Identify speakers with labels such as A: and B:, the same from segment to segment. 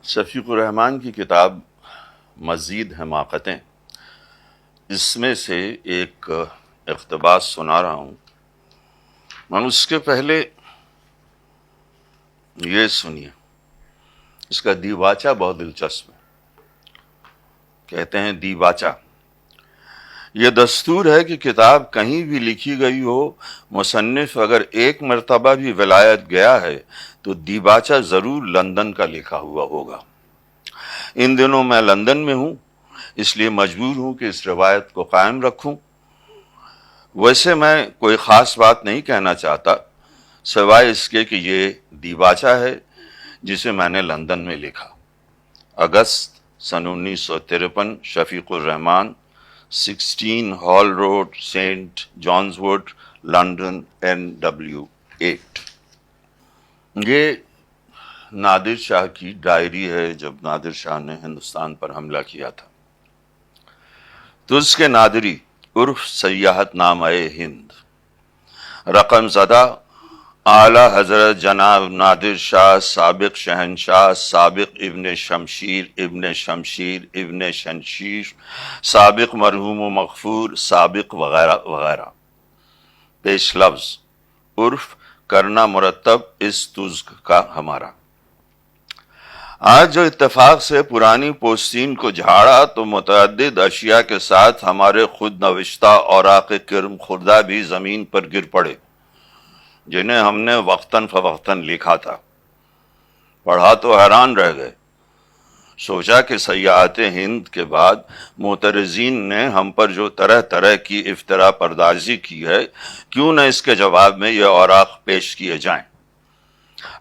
A: شفیق الرحمان کی کتاب مزید حماقتیں، اس میں سے ایک اقتباس سنا رہا ہوں، مگر اس کے پہلے یہ سنیے۔ اس کا دیباچہ بہت دلچسپ ہے۔ کہتے ہیں دیباچہ، یہ دستور ہے کہ کتاب کہیں بھی لکھی گئی ہو، مصنف اگر ایک مرتبہ بھی ولایت گیا ہے تو دیباچہ ضرور لندن کا لکھا ہوا ہوگا۔ ان دنوں میں لندن میں ہوں، اس لیے مجبور ہوں کہ اس روایت کو قائم رکھوں۔ ویسے میں کوئی خاص بات نہیں کہنا چاہتا سوائے اس کے کہ یہ دیباچہ ہے جسے میں نے لندن میں لکھا۔ اگست سن 1953، Shafiq ur-Rahman, 16 Hall Road, Saint John's Wood, London, NW8۔ یہ نادر شاہ کی ڈائری ہے جب نادر شاہ نے ہندوستان پر حملہ کیا تھا۔ تو اس کے نادری عرف سیاحت نامہ ہند، رقم زدہ اعلی حضرت جناب نادر شاہ، سابق شہنشاہ، سابق ابن شمشیر، ابن شمشیر، ابن شمشیر، سابق مرحوم و مغفور، سابق وغیرہ وغیرہ۔ پیش لفظ عرف کرنا مرتب اس تزک کا ہمارا۔ آج جو اتفاق سے پرانی پوستین کو جھاڑا تو متعدد اشیاء کے ساتھ ہمارے خود نوشتہ اوراق کرم خوردہ بھی زمین پر گر پڑے، جنہیں ہم نے وقتاً فوقتاً لکھا تھا۔ پڑھا تو حیران رہ گئے۔ سوچا کہ سیاحت ہند کے بعد معترضین نے ہم پر جو طرح طرح کی افترا پردازی کی ہے، کیوں نہ اس کے جواب میں یہ اوراق پیش کیے جائیں۔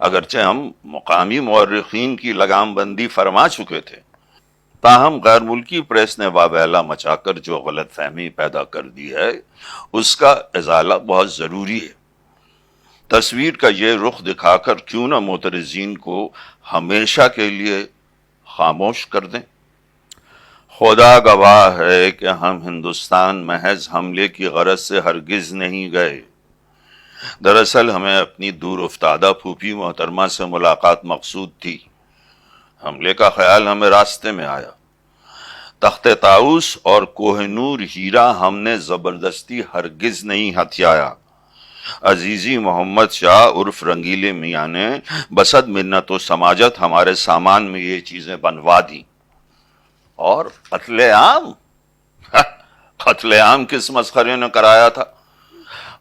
A: اگرچہ ہم مقامی مورخین کی لگام بندی فرما چکے تھے، تاہم غیر ملکی پریس نے واویلا مچا کر جو غلط فہمی پیدا کر دی ہے، اس کا ازالہ بہت ضروری ہے۔ تصویر کا یہ رخ دکھا کر کیوں نہ معترضین کو ہمیشہ کے لیے خاموش کر دیں۔ خدا گواہ ہے کہ ہم ہندوستان محض حملے کی غرض سے ہرگز نہیں گئے۔ دراصل ہمیں اپنی دور افتادہ پھوپھی محترمہ سے ملاقات مقصود تھی۔ حملے کا خیال ہمیں راستے میں آیا۔ تخت طاؤس اور کوہ نور ہیرا ہم نے زبردستی ہرگز نہیں ہتھیایا۔ عزیزی محمد شاہ عرف رنگیلے میاں نے بسد منت و سماجت ہمارے سامان میں یہ چیزیں بنوا دیں۔ اور قتل عام قتل عام کس مسخرے نے کرایا تھا؟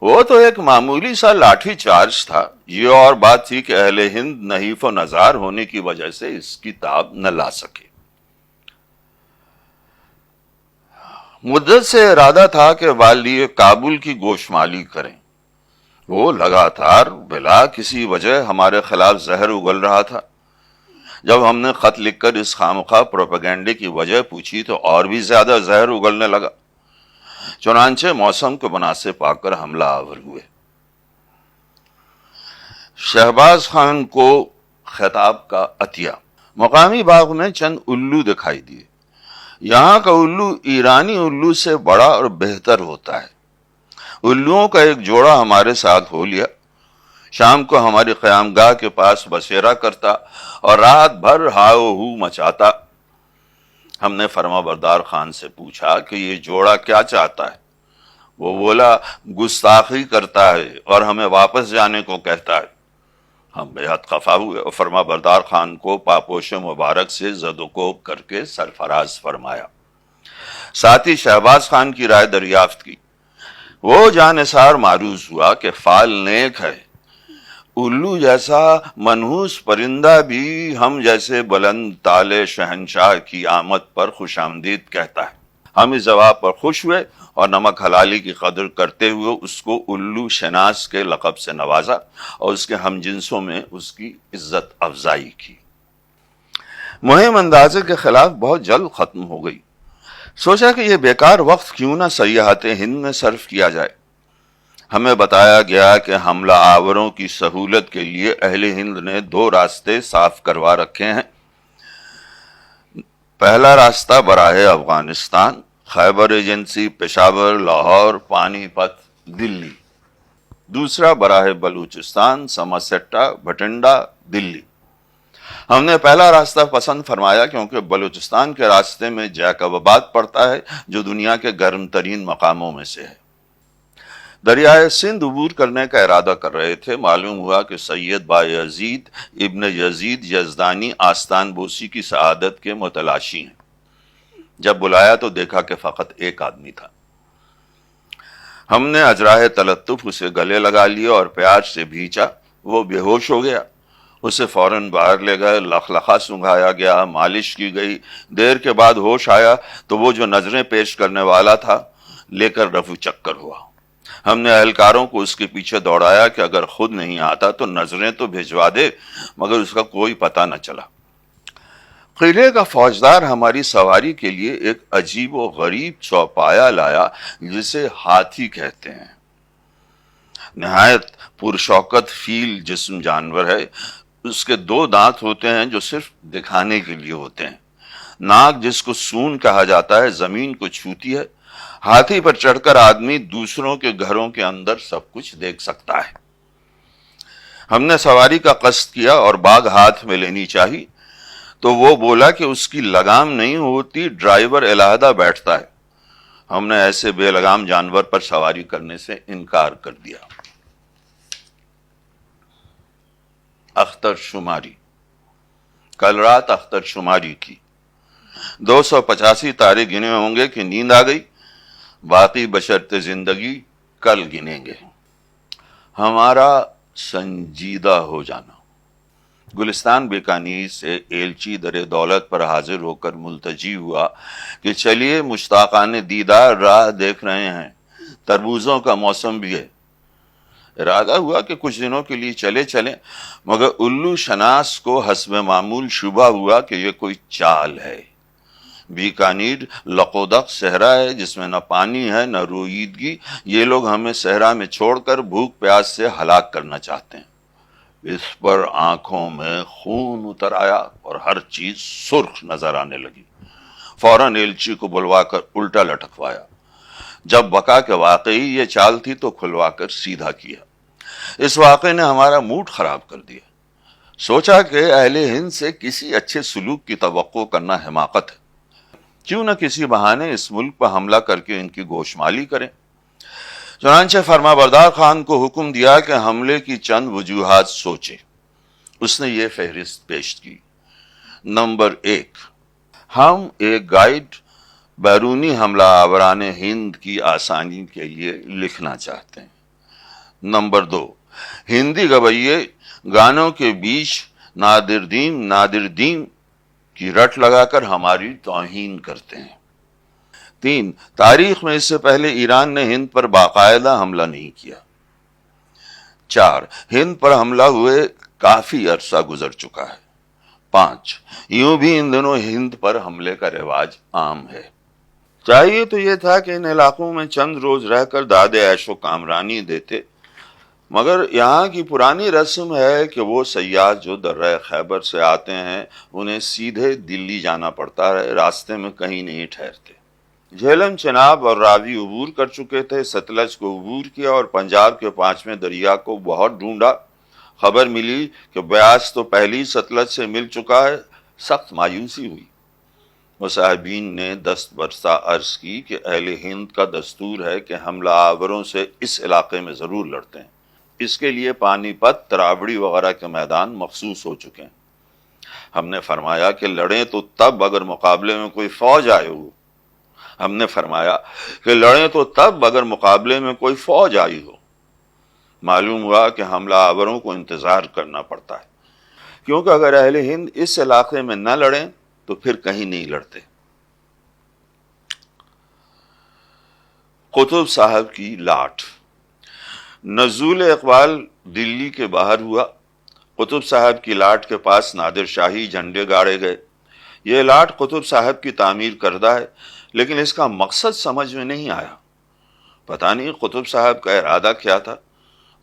A: وہ تو ایک معمولی سا لاٹھی چارج تھا۔ یہ اور بات تھی کہ اہل ہند نحیف و نزار ہونے کی وجہ سے اس کی تاب نہ لا سکے۔ مدت سے ارادہ تھا کہ والی کابل کی گوشمالی کریں۔ وہ لگاتار بلا کسی وجہ ہمارے خلاف زہر اگل رہا تھا۔ جب ہم نے خط لکھ کر اس خامخواہ پروپیگنڈے کی وجہ پوچھی تو اور بھی زیادہ زہر اگلنے لگا۔ چنانچہ موسم کو مناسب پا کر حملہ آور ہوئے۔ شہباز خان کو خطاب کا عطیہ۔ مقامی باغ میں چند الو دکھائی دیے۔ یہاں کا الو ایرانی الو سے بڑا اور بہتر ہوتا ہے۔ الوؤں کا ایک جوڑا ہمارے ساتھ ہو لیا۔ شام کو ہماری قیام گاہ کے پاس بسیرا کرتا اور رات بھر ہاؤ ہو مچاتا۔ ہم نے فرما بردار خان سے پوچھا کہ یہ جوڑا کیا چاہتا ہے؟ وہ بولا گستاخی کرتا ہے اور ہمیں واپس جانے کو کہتا ہے۔ ہم بے حد خفا ہوئے اور فرما بردار خان کو پاپوش مبارک سے زد و کوب کر کے سرفراز فرمایا۔ ساتھ ہی شہباز خان کی رائے دریافت کی۔ وہ جانثار معروض ہوا کہ فال نیک ہے۔ الو جیسا منحوس پرندہ بھی ہم جیسے بلند تالے شہنشاہ کی آمد پر خوش آمدید کہتا ہے۔ ہم اس جواب پر خوش ہوئے اور نمک حلالی کی قدر کرتے ہوئے اس کو الو شناس کے لقب سے نوازا اور اس کے ہم جنسوں میں اس کی عزت افزائی کی۔ مہم اندازے کے خلاف بہت جلد ختم ہو گئی۔ سوچا کہ یہ بیکار وقت کیوں نہ سیاحت ہند میں صرف کیا جائے۔ ہمیں بتایا گیا کہ حملہ آوروں کی سہولت کے لیے اہل ہند نے 2 راستے صاف کروا رکھے ہیں۔ پہلا راستہ براہ افغانستان، خیبر ایجنسی، پشاور، لاہور، پانی پت، دلی۔ دوسرا براہ بلوچستان، سماسیٹا، بھٹنڈا، دلی۔ ہم نے پہلا راستہ پسند فرمایا کیونکہ بلوچستان کے راستے میں جیکب آباد پڑتا ہے جو دنیا کے گرم ترین مقاموں میں سے ہے۔ دریائے سندھ عبور کرنے کا ارادہ کر رہے تھے، معلوم ہوا کہ سید بایزید ابن یزید یزدانی آستان بوسی کی سعادت کے متلاشی ہیں۔ جب بلایا تو دیکھا کہ فقط ایک آدمی تھا۔ ہم نے اجراہ تلطف اسے گلے لگا لیا اور پیار سے بھیچا، وہ بے ہوش ہو گیا۔ اسے فوراً باہر لے گئے، لخلخا سنگھایا گیا، مالش کی گئی۔ دیر کے بعد ہوش آیا تو وہ جو نظریں پیش کرنے والا تھا لے کر رفو چکر ہوا۔ ہم نے اہلکاروں کو اس کے پیچھے دوڑایا کہ اگر خود نہیں آتا تو نظریں تو بھجوا دے، مگر اس کا کوئی پتہ نہ چلا۔ قلعے کا فوجدار ہماری سواری کے لیے ایک عجیب و غریب چوپایا لایا جسے ہاتھی کہتے ہیں۔ نہایت پرشوکت فیل جسم جانور ہے۔ اس کے 2 دانت ہوتے ہیں جو صرف دکھانے کے لیے ہوتے ہیں۔ ناک جس کو سون کہا جاتا ہے زمین کو چھوتی ہے۔ ہاتھی پر چڑھ کر آدمی دوسروں کے گھروں کے اندر سب کچھ دیکھ سکتا ہے۔ ہم نے سواری کا قصد کیا اور باغ ہاتھ میں لینی چاہی تو وہ بولا کہ اس کی لگام نہیں ہوتی، ڈرائیور علیحدہ بیٹھتا ہے۔ ہم نے ایسے بے لگام جانور پر سواری کرنے سے انکار کر دیا۔ اختر شماری، کل رات اختر شماری کی۔ 285 تارے گنے ہوں گے کہ نیند آ گئی، باقی بشرط زندگی کل گنیں گے۔ ہمارا سنجیدہ ہو جانا۔ گلستان بیکانیر سے ایلچی در دولت پر حاضر ہو کر ملتجی ہوا کہ چلیے مشتاقان دیدار راہ دیکھ رہے ہیں، تربوزوں کا موسم بھی ہے۔ ارادہ ہوا کہ کچھ دنوں کے لیے چلیں، مگر الو شناس کو حسب معمول شبہ ہوا کہ یہ کوئی چال ہے۔ بیکانیر لقودق صحرا ہے جس میں نہ پانی ہے نہ رویدگی۔ یہ لوگ ہمیں صحرا میں چھوڑ کر بھوک پیاس سے ہلاک کرنا چاہتے ہیں۔ اس پر آنکھوں میں خون اتر آیا اور ہر چیز سرخ نظر آنے لگی۔ فوراً ایلچی کو بلوا کر الٹا لٹکوایا۔ جب بکا کہ واقعی یہ چال تھی تو کھلوا کر سیدھا کیا۔ اس واقعے نے ہمارا موڈ خراب کر دیا۔ سوچا کہ اہل ہند سے کسی اچھے سلوک کی توقع کرنا حماقت ہے۔ کیوں نہ کسی بہانے اس ملک پر حملہ کر کے ان کی گوشمالی کریں۔ چنانچہ فرما بردار خان کو حکم دیا کہ حملے کی چند وجوہات سوچے۔ اس نے یہ فہرست پیش کی۔ نمبر 1، ہم ایک گائیڈ بیرونی حملہ آوران ہند کی آسانی کے لیے لکھنا چاہتے ہیں۔ نمبر 2، ہندی گویے گانوں کے بیچ نادردیم کی رٹ لگا کر ہماری توہین کرتے ہیں۔ 3، تاریخ میں اس سے پہلے ایران نے ہند پر باقاعدہ حملہ نہیں کیا۔ 4، ہند پر حملہ ہوئے کافی عرصہ گزر چکا ہے۔ 5، یوں بھی ان دنوں ہند پر حملے کا رواج عام ہے۔ چاہیے تو یہ تھا کہ ان علاقوں میں چند روز رہ کر داد عیش و کامرانی دیتے، مگر یہاں کی پرانی رسم ہے کہ وہ سیاح جو درہ خیبر سے آتے ہیں انہیں سیدھے دلی جانا پڑتا ہے، راستے میں کہیں نہیں ٹھہرتے۔ جہلم، چناب اور راوی عبور کر چکے تھے، ستلج کو عبور کیا اور پنجاب کے 5ویں دریا کو بہت ڈھونڈا۔ خبر ملی کہ بیاس تو پہلی ستلج سے مل چکا ہے۔ سخت مایوسی ہوئی۔ مصاحبین نے دست برسا عرض کی کہ اہل ہند کا دستور ہے کہ حملہ آوروں سے اس علاقے میں ضرور لڑتے ہیں۔ اس کے لیے پانی پت، تراوڑی وغیرہ کے میدان مخصوص ہو چکے ہیں۔ ہم نے فرمایا کہ لڑیں تو تب اگر مقابلے میں کوئی فوج آئی ہو۔ معلوم ہوا کہ حملہ آوروں کو انتظار کرنا پڑتا ہے، کیونکہ اگر اہل ہند اس علاقے میں نہ لڑیں تو پھر کہیں نہیں لڑتے۔ قطب صاحب کی لاٹ۔ نزول اقبال دلی کے باہر ہوا۔ قطب صاحب کی لاٹ کے پاس نادر شاہی جھنڈے گاڑے گئے۔ یہ لاٹ قطب صاحب کی تعمیر کردہ ہے، لیکن اس کا مقصد سمجھ میں نہیں آیا۔ پتہ نہیں قطب صاحب کا ارادہ کیا تھا۔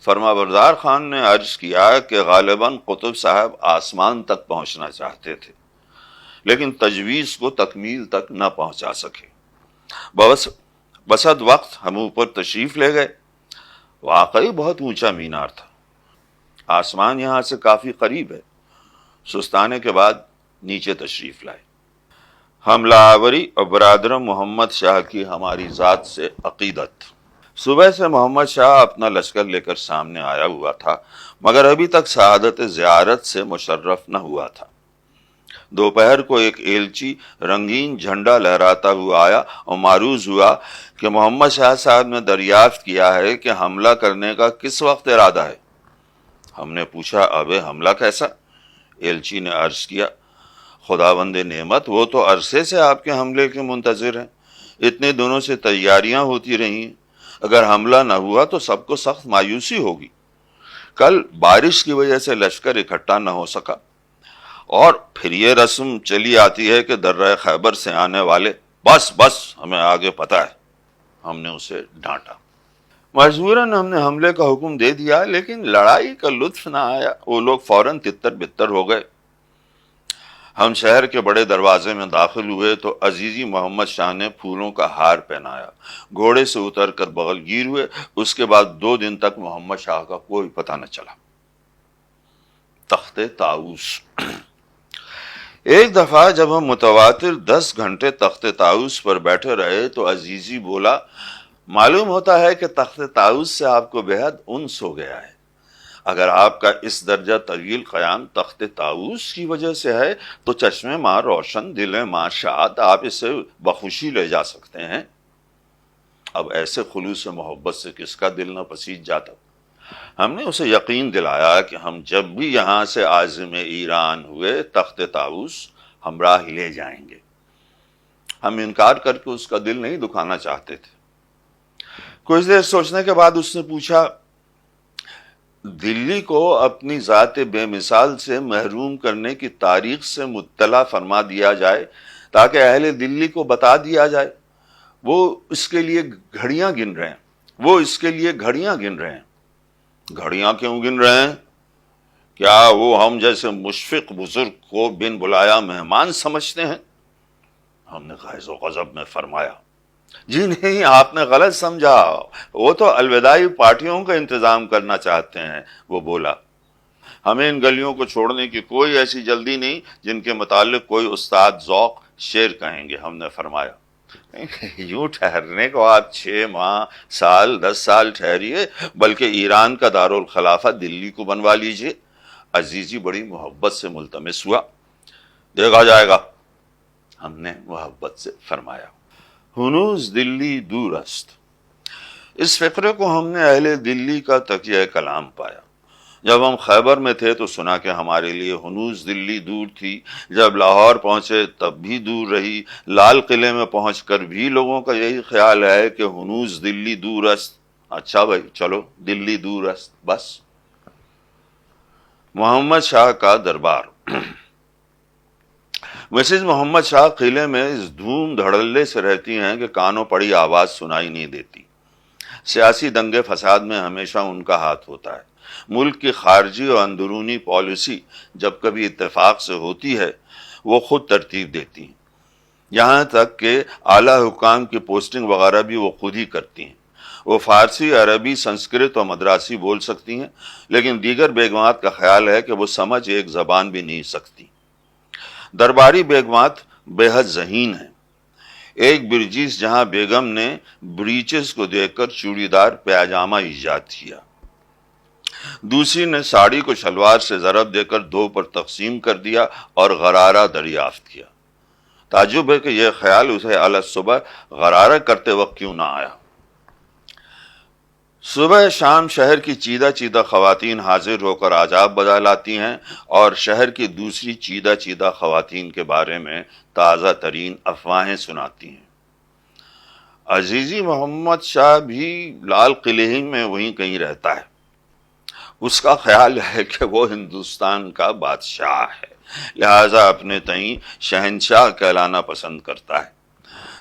A: فرما بردار خان نے عرض کیا کہ غالباً قطب صاحب آسمان تک پہنچنا چاہتے تھے، لیکن تجویز کو تکمیل تک نہ پہنچا سکے۔ بسد وقت ہم اوپر تشریف لے گئے۔ واقعی بہت اونچا مینار تھا۔ آسمان یہاں سے کافی قریب ہے۔ سستانے کے بعد نیچے تشریف لائے۔ حملہ آوری اور برادر محمد شاہ کی ہماری ذات سے عقیدت۔ صبح سے محمد شاہ اپنا لشکر لے کر سامنے آیا ہوا تھا، مگر ابھی تک سعادت زیارت سے مشرف نہ ہوا تھا۔ دوپہر کو ایک ایلچی رنگین جھنڈا لہراتا ہوا آیا اور معروض ہوا کہ محمد شاہ صاحب نے دریافت کیا ہے کہ حملہ کرنے کا کس وقت ارادہ ہے۔ ہم نے پوچھا، ابے حملہ کیسا؟ ایلچی نے عرض کیا، خداوند نعمت، وہ تو عرصے سے آپ کے حملے کے منتظر ہیں، اتنے دنوں سے تیاریاں ہوتی رہی ہیں، اگر حملہ نہ ہوا تو سب کو سخت مایوسی ہوگی۔ کل بارش کی وجہ سے لشکر اکٹھا نہ ہو سکا، اور پھر یہ رسم چلی آتی ہے کہ درہ خیبر سے آنے والے بس ہمیں آگے پتہ ہے۔ ہم نے اسے ڈانٹا۔ مجبوراً ہم نے حملے کا حکم دے دیا، لیکن لڑائی کا لطف نہ آیا، وہ لوگ فوراً تتر بتر ہو گئے۔ ہم شہر کے بڑے دروازے میں داخل ہوئے تو عزیزی محمد شاہ نے پھولوں کا ہار پہنایا، گھوڑے سے اتر کر بغل گیر ہوئے۔ اس کے بعد 2 دن تک محمد شاہ کا کوئی پتہ نہ چلا۔ تخت طاؤس۔ ایک دفعہ جب ہم متواتر 10 گھنٹے تخت طاؤس پر بیٹھے رہے تو عزیزی بولا، معلوم ہوتا ہے کہ تخت طاؤس سے آپ کو بے حد انس ہو گیا ہے۔ اگر آپ کا اس درجہ طویل قیام تخت طاؤس کی وجہ سے ہے تو چشم ماں روشن، دل ماں شاد، آپ اسے بخوشی لے جا سکتے ہیں۔ اب ایسے خلوص محبت سے کس کا دل نہ پسیج جاتا۔ ہم نے اسے یقین دلایا کہ ہم جب بھی یہاں سے عازم ایران ہوئے تخت طاؤس ہمراہ لے جائیں گے۔ ہم انکار کر کے اس کا دل نہیں دکھانا چاہتے تھے۔ کچھ دیر سوچنے کے بعد اس نے پوچھا، دلی کو اپنی ذات بے مثال سے محروم کرنے کی تاریخ سے مطلع فرما دیا جائے تاکہ اہل دلی کو بتا دیا جائے وہ اس کے لیے گھڑیاں گن رہے ہیں۔ گھڑیاں کیوں گن رہے ہیں؟ کیا وہ ہم جیسے مشفق بزرگ کو بن بلایا مہمان سمجھتے ہیں؟ ہم نے غیظ و غضب میں فرمایا، جی نہیں، آپ نے غلط سمجھا، وہ تو الوداعی پارٹیوں کا انتظام کرنا چاہتے ہیں۔ وہ بولا، ہمیں ان گلیوں کو چھوڑنے کی کوئی ایسی جلدی نہیں جن کے متعلق کوئی استاد ذوق شعر کہیں گے۔ ہم نے فرمایا، یوں ٹھہرنے کو آپ 6 ماہ، سال، 10 سال ٹھہریے، بلکہ ایران کا دارالخلافہ دلی کو بنوا لیجئے۔ عزیزی بڑی محبت سے ملتمس ہوا۔ دیکھا جائے گا، ہم نے محبت سے فرمایا۔ ہنوز دلی دور است۔ اس فقرے کو ہم نے اہل دلی کا تکیہ کلام پایا۔ جب ہم خیبر میں تھے تو سنا کہ ہمارے لیے ہنوز دلی دور تھی، جب لاہور پہنچے تب بھی دور رہی، لال قلعے میں پہنچ کر بھی لوگوں کا یہی خیال ہے کہ ہنوز دلی دور است۔ اچھا بھائی، چلو دلی دور است بس۔ محمد شاہ کا دربار۔ مسز محمد شاہ قلعے میں اس دھوم دھڑلے سے رہتی ہیں کہ کانوں پڑی آواز سنائی نہیں دیتی۔ سیاسی دنگے فساد میں ہمیشہ ان کا ہاتھ ہوتا ہے۔ ملک کی خارجی اور اندرونی پالیسی جب کبھی اتفاق سے ہوتی ہے وہ خود ترتیب دیتی ہیں، یہاں تک کہ اعلیٰ حکام کی پوسٹنگ وغیرہ بھی وہ خود ہی کرتی ہیں۔ وہ فارسی، عربی، سنسکرت اور مدراسی بول سکتی ہیں، لیکن دیگر بیگمات کا خیال ہے کہ وہ سمجھ ایک زبان بھی نہیں سکتی۔ درباری بیگمات بے حد ذہین ہیں۔ ایک برجیس جہاں بیگم نے بریچز کو دیکھ کر چوڑی دار پیجامہ ایجاد کیا، دوسری نے ساڑی کو شلوار سے ضرب دے کر 2 پر تقسیم کر دیا اور غرارہ دریافت کیا۔ تعجب ہے کہ یہ خیال اسے علی صبح غرارہ کرتے وقت کیوں نہ آیا۔ صبح شام شہر کی چیدہ چیدہ خواتین حاضر ہو کر عجاب بجا لاتی ہیں اور شہر کی دوسری چیدہ چیدہ خواتین کے بارے میں تازہ ترین افواہیں سناتی ہیں۔ عزیزی محمد شاہ بھی لال قلعے میں وہیں کہیں رہتا ہے۔ اس کا خیال ہے کہ وہ ہندوستان کا بادشاہ ہے، لہذا اپنے تئیں شہنشاہ کہلانا پسند کرتا ہے۔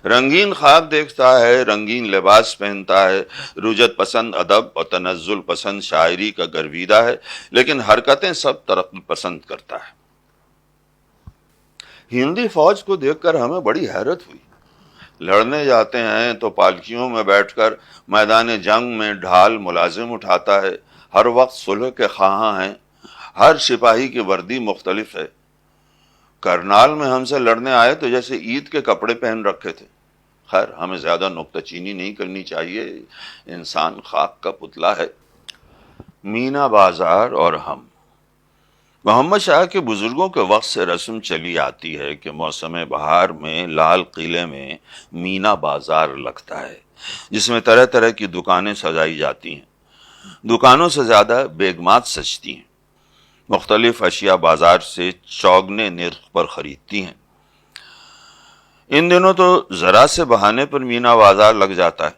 A: رنگین خواب دیکھتا ہے، رنگین لباس پہنتا ہے، رجت پسند ادب اور تنزل پسند شاعری کا گرویدہ ہے، لیکن حرکتیں سب ترقی پسند کرتا ہے۔ ہندی فوج کو دیکھ کر ہمیں بڑی حیرت ہوئی۔ لڑنے جاتے ہیں تو پالکیوں میں بیٹھ کر میدان جنگ میں ڈھال ملازم اٹھاتا ہے، ہر وقت صلح کے خواہاں ہیں۔ ہر سپاہی کی وردی مختلف ہے. کرنال میں ہم سے لڑنے آئے تو جیسے عید کے کپڑے پہن رکھے تھے. خیر ہمیں زیادہ نکتہ چینی نہیں کرنی چاہیے، انسان خاک کا پتلا ہے. مینا بازار اور ہم. محمد شاہ کے بزرگوں کے وقت سے رسم چلی آتی ہے کہ موسم بہار میں لال قلعے میں مینا بازار لگتا ہے، جس میں طرح طرح کی دکانیں سجائی جاتی ہیں. دکانوں سے زیادہ بیگمات سجتی ہیں، مختلف اشیاء بازار سے چوگنے نرخ پر خریدتی ہیں. ان دنوں تو ذرا سے بہانے پر مینا بازار لگ جاتا ہے.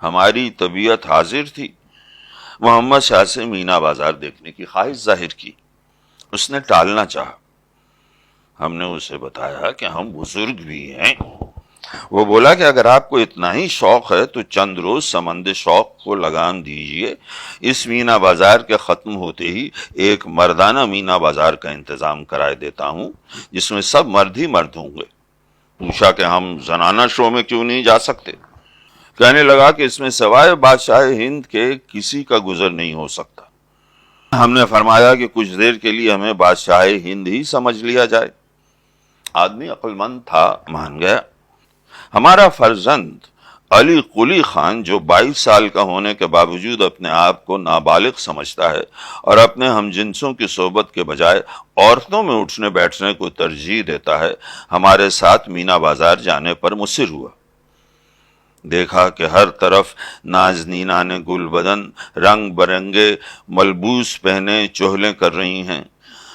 A: ہماری طبیعت حاضر تھی. محمد شاہ سے مینا بازار دیکھنے کی خواہش ظاہر کی. اس نے ٹالنا چاہا. ہم نے اسے بتایا کہ ہم بزرگ بھی ہیں. وہ بولا کہ اگر آپ کو اتنا ہی شوق ہے تو چند روز سمند شوق کو لگام دیجئے. اس مینا بازار کے ختم ہوتے ہی ایک مردانہ مینا بازار کا انتظام کرائے دیتا ہوں جس میں سب مرد ہی مرد ہوں گے. پوچھا کہ ہم زنانہ شو میں کیوں نہیں جا سکتے؟ کہنے لگا کہ اس میں سوائے بادشاہ ہند کے کسی کا گزر نہیں ہو سکتا. ہم نے فرمایا کہ کچھ دیر کے لیے ہمیں بادشاہ ہند ہی سمجھ لیا جائے. آدمی عقل مند تھا، مان گیا. ہمارا فرزند علی قلی خان جو 22 سال کا ہونے کے باوجود اپنے آپ کو نابالغ سمجھتا ہے اور اپنے ہم جنسوں کی صحبت کے بجائے عورتوں میں اٹھنے بیٹھنے کو ترجیح دیتا ہے، ہمارے ساتھ مینا بازار جانے پر مصر ہوا. دیکھا کہ ہر طرف نازنینان گل بدن رنگ برنگے ملبوس پہنے چہلیں کر رہی ہیں.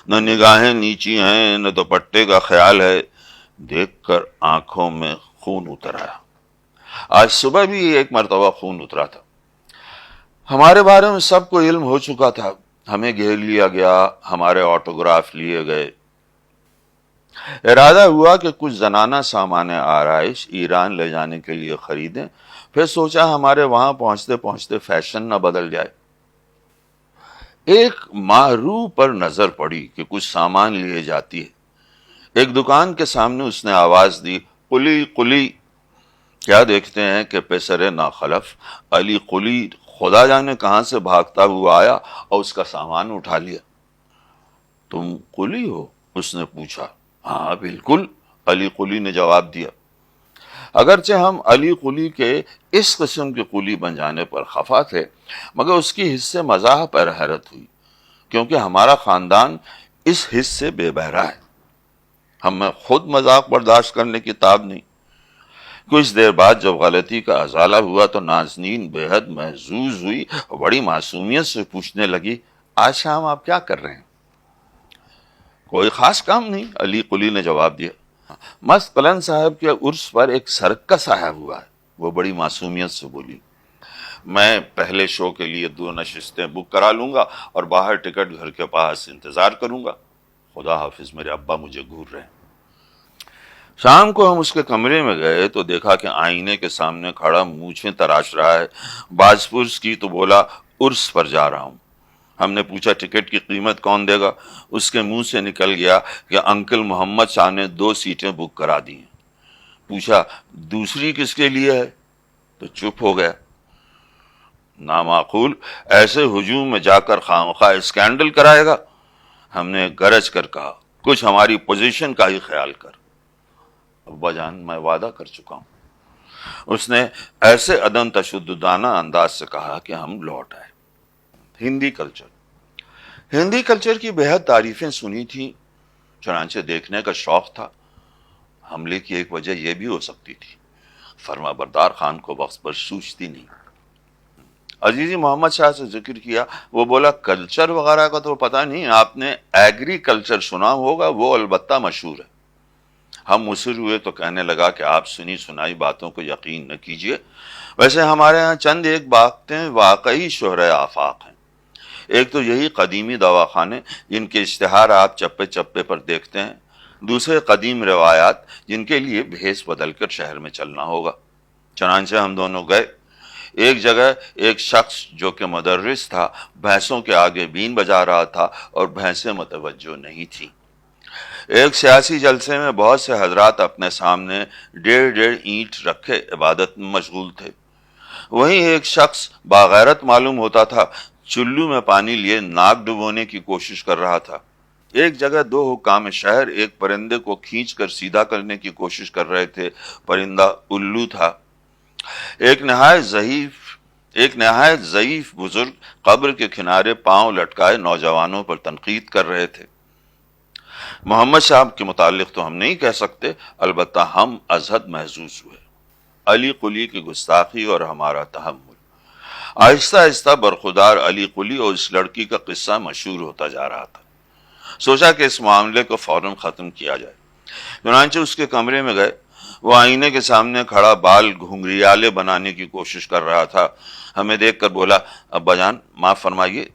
A: نہ نگاہیں نیچی ہیں نہ دوپٹے کا خیال ہے. دیکھ کر آنکھوں میں خون اتر آیا. آج صبح بھی ایک مرتبہ خون اترا تھا. ہمارے بارے میں سب کو علم ہو چکا تھا. ہمیں گھیر لیا گیا، ہمارے آٹوگراف لیے گئے. ارادہ ہوا کہ کچھ زنانہ سامان آرائش ایران لے جانے کے لیے خریدیں. پھر سوچا ہمارے وہاں پہنچتے پہنچتے فیشن نہ بدل جائے. ایک ماہرو پر نظر پڑی کہ کچھ سامان لیے جاتی ہے. ایک دکان کے سامنے اس نے آواز دی، قلی قلی. کیا دیکھتے ہیں کہ پیسر ناخلف علی قلی خدا جانے کہاں سے بھاگتا ہوا آیا اور اس کا سامان اٹھا لیا. تم قلی ہو؟ اس نے پوچھا. ہاں بالکل، علی قلی نے جواب دیا. اگرچہ ہم علی قلی کے اس قسم کے قلی بن جانے پر خفا تھے، مگر اس کی حس سے مزاح پر حیرت ہوئی، کیونکہ ہمارا خاندان اس حس سے بے بہرا ہے. ہمیں خود مذاق برداشت کرنے کی تاب نہیں. کچھ دیر بعد جب غلطی کا ازالہ ہوا تو نازنین بے حد محظوظ ہوئی اور بڑی معصومیت سے پوچھنے لگی، آج شام آپ کیا کر رہے ہیں؟ کوئی خاص کام نہیں، علی قلی نے جواب دیا. مست قلن صاحب کے عرس پر ایک سرکس آیا ہوا ہے. وہ بڑی معصومیت سے بولی. میں پہلے شو کے لیے 2 نشستیں بک کرا لوں گا اور باہر ٹکٹ گھر کے پاس انتظار کروں گا. خدا حافظ، میرے ابا مجھے گھور رہے ہیں. شام کو ہم اس کے کمرے میں گئے تو دیکھا کہ آئینے کے سامنے کھڑا مونچھیں تراش رہا ہے. باز پرس کی تو بولا، عرس پر جا رہا ہوں. ہم نے پوچھا ٹکٹ کی قیمت کون دے گا؟ اس کے منہ سے نکل گیا کہ انکل محمد شاہ نے 2 سیٹیں بک کرا دی ہیں. پوچھا دوسری کس کے لیے ہے؟ تو چپ ہو گیا. نامعقول، ایسے ہجوم میں جا کر خامخواہ اسکینڈل کرائے گا؟ ہم نے گرج کر کہا، کچھ ہماری پوزیشن کا ہی خیال کر. ابا جان، میں وعدہ کر چکا ہوں. اس نے ایسے عدم تشددانہ انداز سے کہا کہ ہم لوٹ آئے. ہندی کلچر. ہندی کلچر کی بے حد تعریفیں سنی تھیں، چنانچہ دیکھنے کا شوق تھا. حملے کی ایک وجہ یہ بھی ہو سکتی تھی، فرما بردار خان کو وقت پر سوچتی نہیں. عزیزی محمد شاہ سے ذکر کیا. وہ بولا کلچر وغیرہ کا تو پتہ نہیں، آپ نے ایگری کلچر سنا ہوگا، وہ البتہ مشہور ہے. ہم مصر ہوئے تو کہنے لگا کہ آپ سنی سنائی باتوں کو یقین نہ کیجیے. ویسے ہمارے ہاں چند ایک باتیں واقعی شہرۂ آفاق ہیں. ایک تو یہی قدیمی دواخانے جن کے اشتہار آپ چپے چپے پر دیکھتے ہیں. دوسرے قدیم روایات جن کے لیے بھیس بدل کر شہر میں چلنا ہوگا. چنانچہ ہم دونوں گئے. ایک جگہ ایک شخص جو کہ مدرس تھا بھینسوں کے آگے بین بجا رہا تھا اور بھینسیں متوجہ نہیں تھیں. ایک سیاسی جلسے میں بہت سے حضرات اپنے سامنے 1.5 اینٹ رکھے عبادت میں مشغول تھے. وہیں ایک شخص باغیرت معلوم ہوتا تھا چلو میں پانی لیے ناک ڈبونے کی کوشش کر رہا تھا۔ ایک جگہ دو حکام شہر ایک پرندے کو کھینچ کر سیدھا کرنے کی کوشش کر رہے تھے۔ پرندہ الو تھا۔ ایک نہایت ضعیف بزرگ قبر کے کنارے پاؤں لٹکائے نوجوانوں پر تنقید کر رہے تھے۔ محمد صاحب کے متعلق تو ہم نہیں کہہ سکتے، البتہ ہم ازحد محظوظ ہوئے۔ علی قلی کی گستاخی اور ہمارا تحمل۔ آہستہ آہستہ برخودار علی قلی اور اس لڑکی کا قصہ مشہور ہوتا جا رہا تھا۔ سوچا کہ اس معاملے کو فوراً ختم کیا جائے۔ چنانچہ اس کے کمرے میں گئے۔ وہ آئینے کے سامنے کھڑا بال گھنگریالے بنانے کی کوشش کر رہا تھا۔ ہمیں دیکھ کر بولا، ابا جان معاف فرمائیے،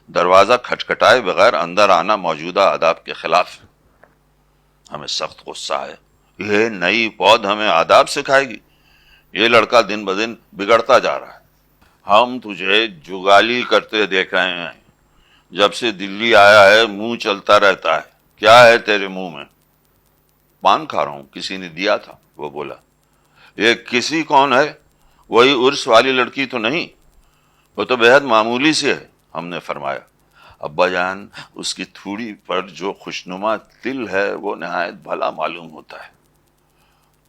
A: دروازہ کھٹکھٹائے بغیر اندر آنا موجودہ آداب کے خلاف ہے۔ ہمیں سخت غصہ آیا۔ یہ نئی پود ہمیں آداب سکھائے گی؟ یہ لڑکا دن بدن بگڑتا جا رہا ہے۔ ہم تجھے جگالی کرتے دیکھ رہے ہیں، جب سے دلی آیا ہے منہ چلتا رہتا ہے۔ کیا ہے تیرے منہ میں؟ پان کھا رہا ہوں، کسی نے دیا تھا، وہ بولا۔ یہ کسی کون ہے؟ وہی عرس والی لڑکی تو نہیں؟ وہ تو بہت معمولی سی ہے، ہم نے فرمایا۔ ابا جان، اس کی تھوڑی پر جو خوشنما تل ہے وہ نہایت بھلا معلوم ہوتا ہے۔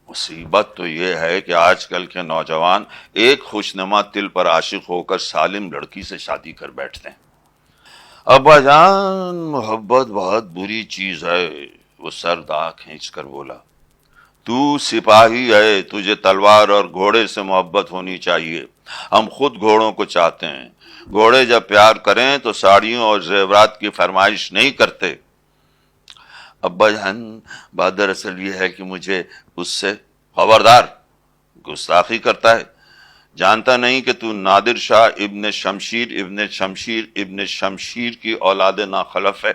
A: مصیبت تو یہ ہے کہ آج کل کے نوجوان ایک خوشنما تل پر عاشق ہو کر سالم لڑکی سے شادی کر بیٹھتے ہیں۔ ابا جان، محبت بہت بری چیز ہے، وہ سر داغ کھینچ کر بولا۔ تو سپاہی ہے، تجھے تلوار اور گھوڑے سے محبت ہونی چاہیے۔ ہم خود گھوڑوں کو چاہتے ہیں۔ گھوڑے جب پیار کریں تو ساڑیوں اور زیورات کی فرمائش نہیں کرتے۔ ابا جان، بات دراصل یہ ہے کہ مجھے اس سے خبردار، گستاخی کرتا ہے۔ جانتا نہیں کہ تو نادر شاہ ابن شمشیر ابن شمشیر ابن شمشیر کی اولاد ناخلف ہے۔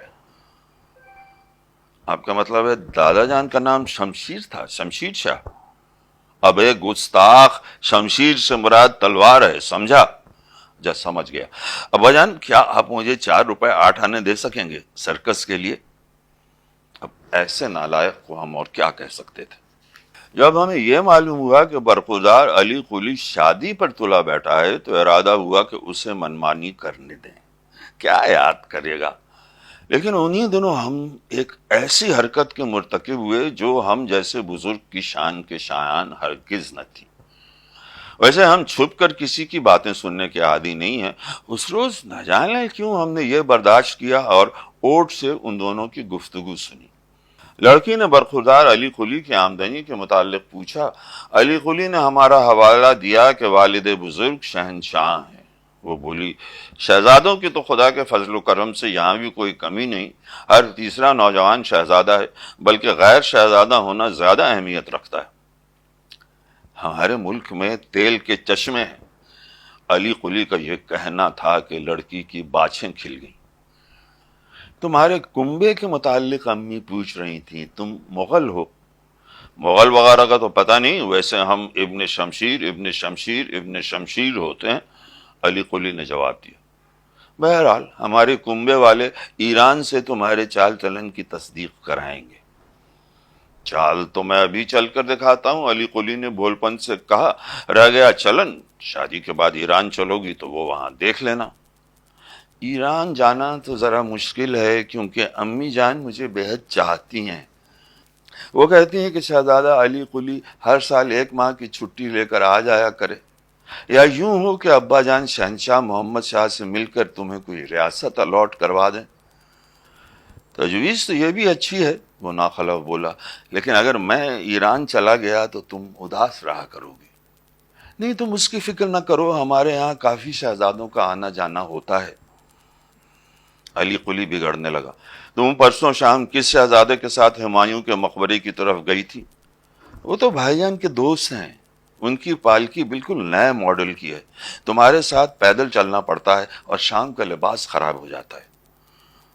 A: آپ کا مطلب ہے دادا جان کا نام شمشیر تھا، شمشیر شاہ؟ اب ایک گستاخ، شمشیر سے مراد تلوار ہے، سمجھا؟ جا سمجھ گیا۔ ابا جان، کیا آپ مجھے 4 روپے 8 آنے دے سکیں گے سرکس کے لیے؟ اب ایسے نالائق کو ہم اور کیا کہہ سکتے تھے۔ جب ہمیں یہ معلوم ہوا کہ برخودار علی قلی شادی پر تلا بیٹھا ہے تو ارادہ ہوا کہ اسے منمانی کرنے دیں، کیا یاد کرے گا۔ لیکن انہی دنوں ہم ایک ایسی حرکت کے مرتکب ہوئے جو ہم جیسے بزرگ کی شان کے شایان ہرگز نہ تھی۔ ویسے ہم چھپ کر کسی کی باتیں سننے کے عادی نہیں ہیں۔ اس روز نہ جانے کیوں ہم نے یہ برداشت کیا اور اوٹ سے ان دونوں کی گفتگو سنی۔ لڑکی نے برخودار علی قلی کی آمدنی کے متعلق پوچھا۔ علی قلی نے ہمارا حوالہ دیا کہ والد بزرگ شہنشاہ ہیں۔ وہ بولی، شہزادوں کی تو خدا کے فضل و کرم سے یہاں بھی کوئی کمی نہیں، ہر تیسرا نوجوان شہزادہ ہے، بلکہ غیر شہزادہ ہونا زیادہ اہمیت رکھتا ہے۔ ہمارے ملک میں تیل کے چشمے ہیں۔ علی قلی کا یہ کہنا تھا کہ لڑکی کی باچھیں کھل گئیں۔ تمہارے کنبے کے متعلق امی پوچھ رہی تھیں، تم مغل ہو؟ مغل وغیرہ کا تو پتہ نہیں، ویسے ہم ابن شمشیر ابن شمشیر ابن شمشیر ہوتے ہیں، علی قلی نے جواب دیا۔ بہرحال ہمارے کنبے والے ایران سے تمہارے چال چلن کی تصدیق کرائیں گے۔ چال تو میں ابھی چل کر دکھاتا ہوں، علی قلی نے بھول پن سے کہا۔ رہ گیا چلن، شادی کے بعد ایران چلو گی تو وہ وہاں دیکھ لینا۔ ایران جانا تو ذرا مشکل ہے، کیونکہ امی جان مجھے بہت چاہتی ہیں۔ وہ کہتی ہیں کہ شہزادہ علی قلی ہر سال 1 ماہ کی چھٹی لے کر آ جایا کرے، یا یوں ہو کہ ابا جان شہنشاہ محمد شاہ سے مل کر تمہیں کوئی ریاست الاٹ کروا دیں۔ تجویز تو یہ بھی اچھی ہے، وہ ناخلف بولا، لیکن اگر میں ایران چلا گیا تو تم اداس رہا کرو گی۔ نہیں، تم اس کی فکر نہ کرو، ہمارے یہاں کافی شہزادوں کا آنا جانا ہوتا ہے۔ علی قلی بگڑنے لگا۔ تم پرسوں شام کس شہزادے کے ساتھ ہمایوں کے مقبرے کی طرف گئی تھی؟ وہ تو بھائی جان کے دوست ہیں، ان کی پالکی بالکل نئے ماڈل کی ہے، تمہارے ساتھ پیدل چلنا پڑتا ہے اور شام کا لباس خراب ہو جاتا ہے۔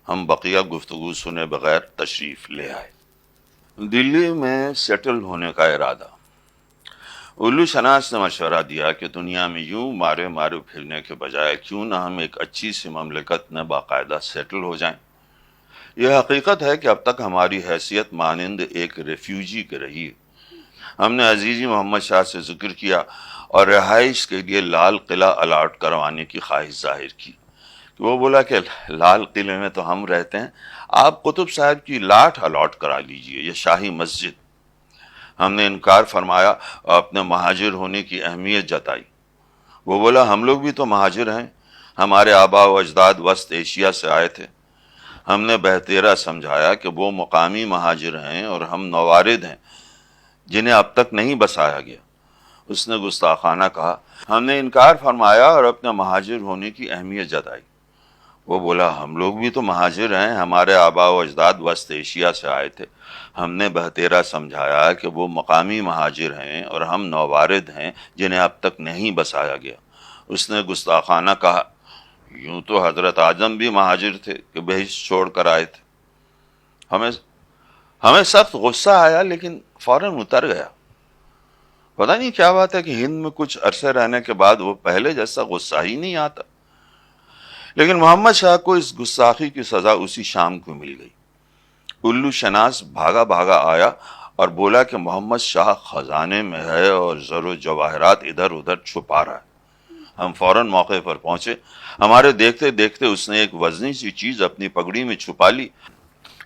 A: ہم بقیہ گفتگو سنے بغیر تشریف لے آئے۔ دلی میں سیٹل ہونے کا ارادہ۔ الو شناس نے مشورہ دیا کہ دنیا میں یوں مارے مارے پھرنے کے بجائے کیوں نہ ہم ایک اچھی سی مملکت میں باقاعدہ سیٹل ہو جائیں۔ یہ حقیقت ہے کہ اب تک ہماری حیثیت مانند ایک ریفیوجی کی رہی ہے۔ ہم نے عزیزی محمد شاہ سے ذکر کیا اور رہائش کے لیے لال قلعہ الاٹ کروانے کی خواہش ظاہر کی، کہ وہ بولا کہ لال قلعے میں تو ہم رہتے ہیں، آپ قطب صاحب کی لاٹ الاٹ کرا لیجئے، یہ شاہی مسجد۔ ہم نے انکار فرمایا اور اپنے مہاجر ہونے کی اہمیت جتائی۔ وہ بولا ہم لوگ بھی تو مہاجر ہیں، ہمارے آبا و اجداد وسط ایشیا سے آئے تھے۔ ہم نے بہتیرا سمجھایا کہ وہ مقامی مہاجر ہیں اور ہم نوارد ہیں جنہیں اب تک نہیں بسایا گیا۔ اس نے گستاخانہ کہا ہم نے انکار فرمایا اور اپنے مہاجر ہونے کی اہمیت جتائی۔ وہ بولا ہم لوگ بھی تو مہاجر ہیں، ہمارے آبا و اجداد وسط ایشیا سے آئے تھے۔ ہم نے بہتیرا سمجھایا کہ وہ مقامی مہاجر ہیں اور ہم نوارد ہیں جنہیں اب تک نہیں بسایا گیا۔ اس نے گستاخانہ کہا یوں تو حضرت آدم بھی مہاجر تھے کہ بہشت چھوڑ کر آئے تھے۔ ہمیں سخت غصہ آیا لیکن فوراً اتر گیا۔ پتہ نہیں کیا بات ہے کہ ہند میں کچھ عرصے رہنے کے بعد وہ پہلے جیسا غصہ ہی نہیں آتا۔ لیکن محمد شاہ کو اس گستاخی کی سزا اسی شام کو مل گئی۔ الو شناس بھاگا بھاگا آیا اور بولا کہ محمد شاہ خزانے میں ہے اور زر و جواہرات ادھر ادھر چھپا رہا ہے۔ ہم فوراً موقع پر پہنچے، ہمارے دیکھتے دیکھتے اس نے ایک وزنی سی چیز اپنی پگڑی میں چھپا لی۔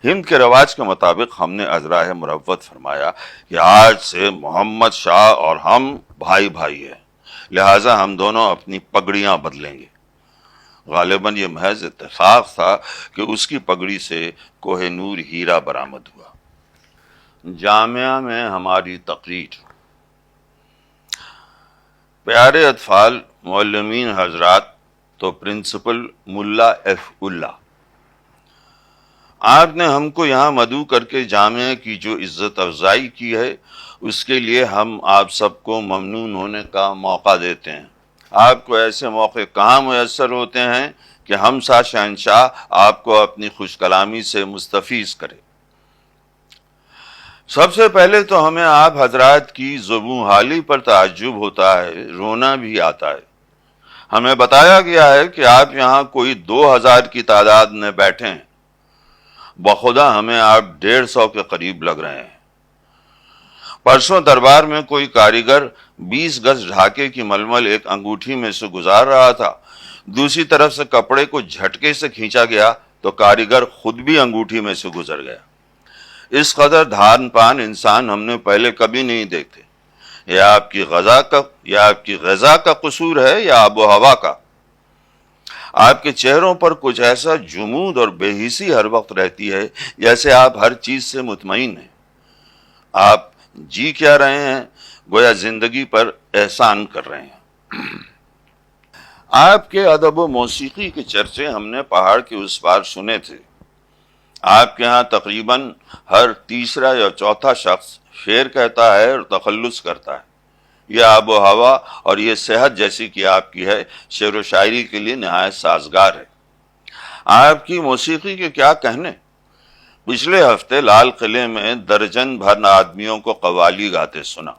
A: ہند کے رواج کے مطابق ہم نے عذرائے مروت فرمایا کہ آج سے محمد شاہ اور ہم بھائی بھائی ہیں، لہٰذا ہم دونوں اپنی پگڑیاں بدلیں گے۔ غالباً یہ محض اتفاق تھا کہ اس کی پگڑی سے کوہ نور ہیرا برآمد ہوا۔ جامعہ میں ہماری تقریر۔ پیارے اطفال، معلمین حضرات، تو پرنسپل ملا ایف اللہ، آپ نے ہم کو یہاں مدعو کر کے جامعہ کی جو عزت افزائی کی ہے اس کے لیے ہم آپ سب کو ممنون ہونے کا موقع دیتے ہیں۔ آپ کو ایسے موقع کہاں میسر ہوتے ہیں کہ ہم سا شہنشاہ آپ کو اپنی خوش کلامی سے مستفیض کرے۔ سب سے پہلے تو ہمیں آپ حضرات کی زبوں حالی پر تعجب ہوتا ہے، رونا بھی آتا ہے۔ ہمیں بتایا گیا ہے کہ آپ یہاں کوئی 2000 کی تعداد میں بیٹھے ہیں، بخدا ہمیں آپ 150 کے قریب لگ رہے ہیں۔ پرسوں دربار میں کوئی کاریگر 20 گز ڈھاکے کی ململ ایک انگوٹھی میں سے گزار رہا تھا، دوسری طرف سے کپڑے کو جھٹکے سے کھینچا گیا تو کاریگر خود بھی انگوٹھی میں سے گزر گیا۔ اس قدر دھان پان انسان ہم نے پہلے کبھی نہیں دیکھتے۔ یہ آپ کی غذا کا قصور ہے یا آب و ہوا کا؟ آپ کے چہروں پر کچھ ایسا جمود اور بے حسی ہر وقت رہتی ہے جیسے آپ ہر چیز سے مطمئن ہیں۔ آپ جی کیا رہے ہیں، گویا زندگی پر احسان کر رہے ہیں۔ آپ کے ادب و موسیقی کے چرچے ہم نے پہاڑ کے اس پار سنے تھے۔ آپ کے ہاں تقریباً ہر تیسرا یا چوتھا شخص شعر کہتا ہے اور تخلص کرتا ہے۔ یہ آب و ہوا اور یہ صحت جیسی کہ آپ کی ہے، شعر و شاعری کے لیے نہایت سازگار ہے۔ آپ کی موسیقی کے کیا کہنے؟ پچھلے ہفتے لال قلعے میں درجن بھر آدمیوں کو قوالی گاتے سنا۔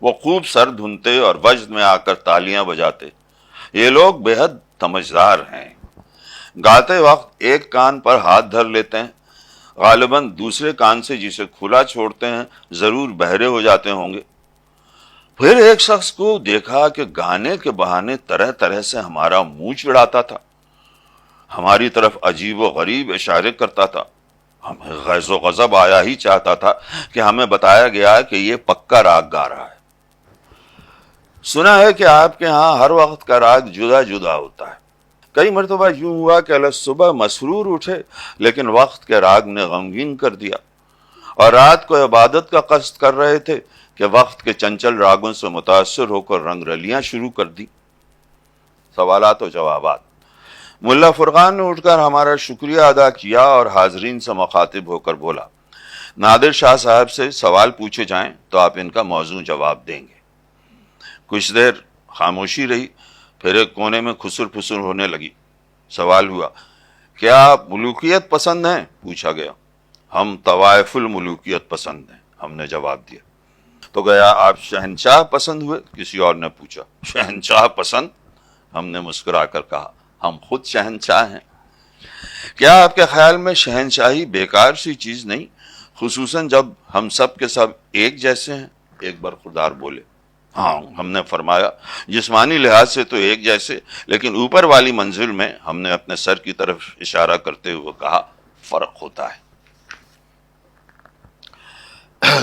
A: وہ خوب سر دھنتے اور وجد میں آ کر تالیاں بجاتے۔ یہ لوگ بے حد سمجھدار ہیں۔ گاتے وقت ایک کان پر ہاتھ دھر لیتے ہیں، غالباً دوسرے کان سے جسے کھلا چھوڑتے ہیں ضرور بہرے ہو جاتے ہوں گے۔ پھر ایک شخص کو دیکھا کہ گانے کے بہانے طرح طرح سے ہمارا منہ چڑھاتا تھا، ہماری طرف عجیب و غریب اشارے کرتا تھا۔ ہمیں غیظ و غضب آیا ہی چاہتا تھا کہ ہمیں بتایا گیا کہ یہ پکا راگ گا رہا ہے۔ سنا ہے کہ آپ کے ہاں ہر وقت کا راگ جدا جدا ہوتا ہے۔ کئی مرتبہ یوں ہوا کہ علی صبح مسرور اٹھے لیکن وقت کے راگ نے غمگین کر دیا، اور رات کو عبادت کا قصد کر رہے تھے کہ وقت کے چنچل راگوں سے متاثر ہو کر رنگ رلیاں شروع کر دی۔ سوالات و جوابات۔ ملا فرقان نے اٹھ کر ہمارا شکریہ ادا کیا اور حاضرین سے مخاطب ہو کر بولا نادر شاہ صاحب سے سوال پوچھے جائیں تو آپ ان کا موزوں جواب دیں گے۔ کچھ دیر خاموشی رہی، پھر ایک کونے میں خسر پھسر ہونے لگی۔ سوال ہوا کیا آپ ملوکیت پسند ہیں؟ پوچھا گیا۔ ہم طوائف الملوکیت پسند ہیں، ہم نے جواب دیا۔ تو گیا آپ شہنشاہ پسند ہوئے؟ کسی اور نے پوچھا۔ شہنشاہ پسند؟ ہم نے مسکرا کر کہا ہم خود شہنشاہ ہیں۔ کیا آپ کے خیال میں شہنشاہی بیکار سی چیز نہیں، خصوصاً جب ہم سب کے سب ایک جیسے ہیں؟ ایک برخوردار بولے۔ ہاں ہم نے فرمایا جسمانی لحاظ سے تو ایک جیسے، لیکن اوپر والی منزل میں ہم نے اپنے سر کی طرف اشارہ کرتے ہوئے کہا فرق ہوتا ہے۔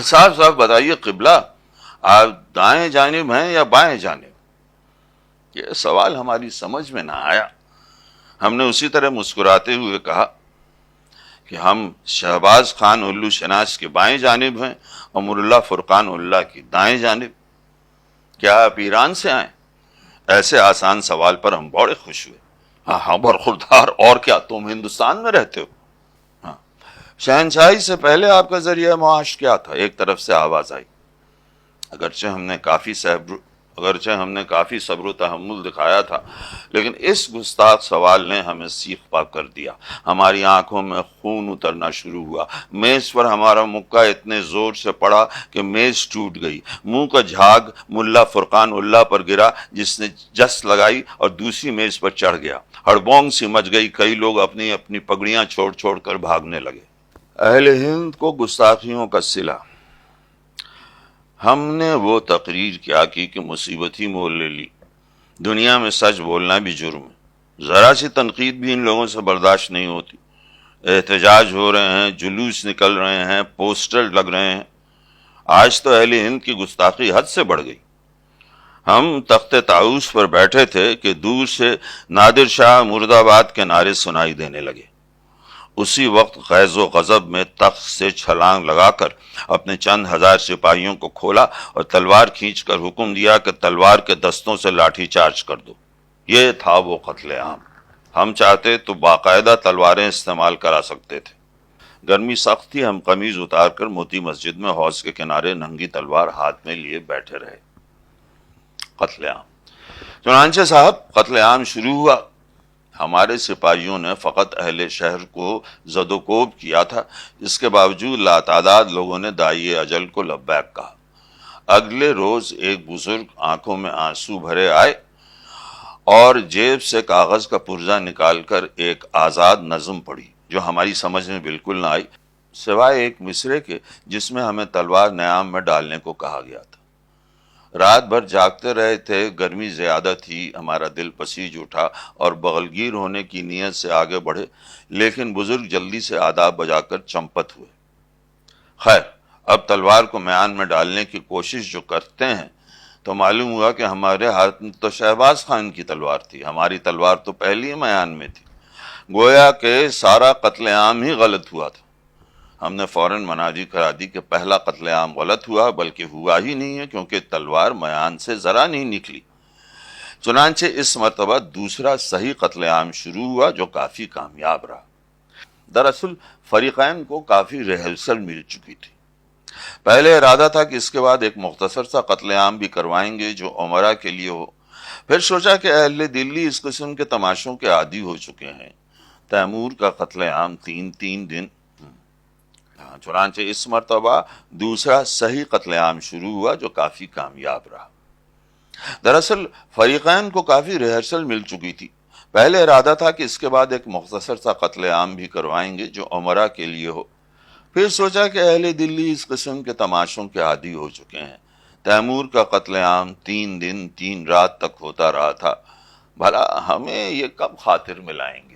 A: صاف صاف بتائیے قبلہ، آپ دائیں جانب ہیں یا بائیں جانب؟ یہ سوال ہماری سمجھ میں نہ آیا۔ ہم نے اسی طرح مسکراتے ہوئے کہا کہ ہم شہباز خان الو شناس کے بائیں جانب ہیں، امر اللہ فرقان اللہ کی دائیں جانب۔ کیا آپ ایران سے آئیں؟ ایسے آسان سوال پر ہم بڑے خوش ہوئے۔ ہاں ہاں برخوردار، اور کیا تم ہندوستان میں رہتے ہو؟ ہاں، شہنشاہی سے پہلے آپ کا ذریعہ معاش کیا تھا؟ ایک طرف سے آواز آئی۔ اگرچہ ہم نے کافی صبر و تحمل دکھایا تھا، لیکن اس گستاخ سوال نے ہمیں سیخ پا کر دیا۔ ہماری آنکھوں میں خون اترنا شروع ہوا۔ میز پر ہمارا مکہ اتنے زور سے پڑا کہ میز ٹوٹ گئی۔ منہ کا جھاگ ملا فرقان اللہ پر گرا، جس نے جس لگائی اور دوسری میز پر چڑھ گیا۔ ہڑبونگ سی مچ گئی، کئی لوگ اپنی اپنی پگڑیاں چھوڑ چھوڑ کر بھاگنے لگے۔ اہل ہند کو گستاخیوں کا صلہ۔ ہم نے وہ تقریر کیا کہ مصیبت ہی مول لے لی۔ دنیا میں سچ بولنا بھی جرم ہے، ذرا سی تنقید بھی ان لوگوں سے برداشت نہیں ہوتی۔ احتجاج ہو رہے ہیں، جلوس نکل رہے ہیں، پوسٹر لگ رہے ہیں۔ آج تو اہل ہند کی گستاخی حد سے بڑھ گئی۔ ہم تخت طاؤس پر بیٹھے تھے کہ دور سے نادر شاہ مرد آباد کے نعرے سنائی دینے لگے۔ اسی وقت غیظ و غضب میں تخت سے چھلانگ لگا کر اپنے چند ہزار سپاہیوں کو کھولا اور تلوار کھینچ کر حکم دیا کہ تلوار کے دستوں سے لاٹھی چارج کر دو۔ یہ تھا وہ قتل عام۔ ہم چاہتے تو باقاعدہ تلواریں استعمال کرا سکتے تھے۔ گرمی سخت تھی، ہم قمیض اتار کر موتی مسجد میں حوض کے کنارے ننگی تلوار ہاتھ میں لیے بیٹھے رہے۔ قتل عام۔ چنانچہ صاحب قتل عام شروع ہوا۔ ہمارے سپاہیوں نے فقط اہل شہر کو زد و کوب کیا تھا، اس کے باوجود لاتعداد لوگوں نے داعی اجل کو لبیک کہا۔ اگلے روز ایک بزرگ آنکھوں میں آنسو بھرے آئے اور جیب سے کاغذ کا پرزہ نکال کر ایک آزاد نظم پڑھی، جو ہماری سمجھ میں بالکل نہ آئی، سوائے ایک مصرے کے جس میں ہمیں تلوار نیام میں ڈالنے کو کہا گیا تھا۔ رات بھر جاگتے رہے تھے، گرمی زیادہ تھی، ہمارا دل پسیج اٹھا اور بغلگیر ہونے کی نیت سے آگے بڑھے، لیکن بزرگ جلدی سے آداب بجا کر چمپت ہوئے۔ خیر، اب تلوار کو میان میں ڈالنے کی کوشش جو کرتے ہیں تو معلوم ہوا کہ ہمارے ہاتھ میں تو شہباز خان کی تلوار تھی، ہماری تلوار تو پہلی میان میں تھی۔ گویا کہ سارا قتل عام ہی غلط ہوا تھا۔ ہم نے فوراً منادی کرا دی کہ پہلا قتل عام غلط ہوا، بلکہ ہوا ہی نہیں ہے، کیونکہ تلوار میان سے ذرا نہیں نکلی۔ چنانچہ اس مرتبہ دوسرا صحیح قتل عام شروع ہوا، جو کافی کامیاب رہا۔ دراصل فریقین کو کافی ریہرسل مل چکی تھی۔ پہلے ارادہ تھا کہ اس کے بعد ایک مختصر سا قتل عام بھی کروائیں گے جو عمرہ کے لیے ہو، پھر سوچا کہ اہل دلی اس قسم کے تماشوں کے عادی ہو چکے ہیں۔ تیمور کا قتل عام 3 دن۔ چنانچہ اس مرتبہ دوسرا صحیح قتل عام شروع ہوا، جو کافی کامیاب رہا۔ دراصل فریقین کو کافی ریہرسل مل چکی تھی۔ پہلے ارادہ تھا کہ اس کے بعد ایک مختصر سا قتل عام بھی کروائیں گے جو عمرہ کے لیے ہو، پھر سوچا کہ اہل دلی اس قسم کے تماشوں کے عادی ہو چکے ہیں۔ تیمور کا قتل عام 3 دن 3 رات تک ہوتا رہا تھا، بھلا ہمیں یہ کب خاطر میں لائیں گے؟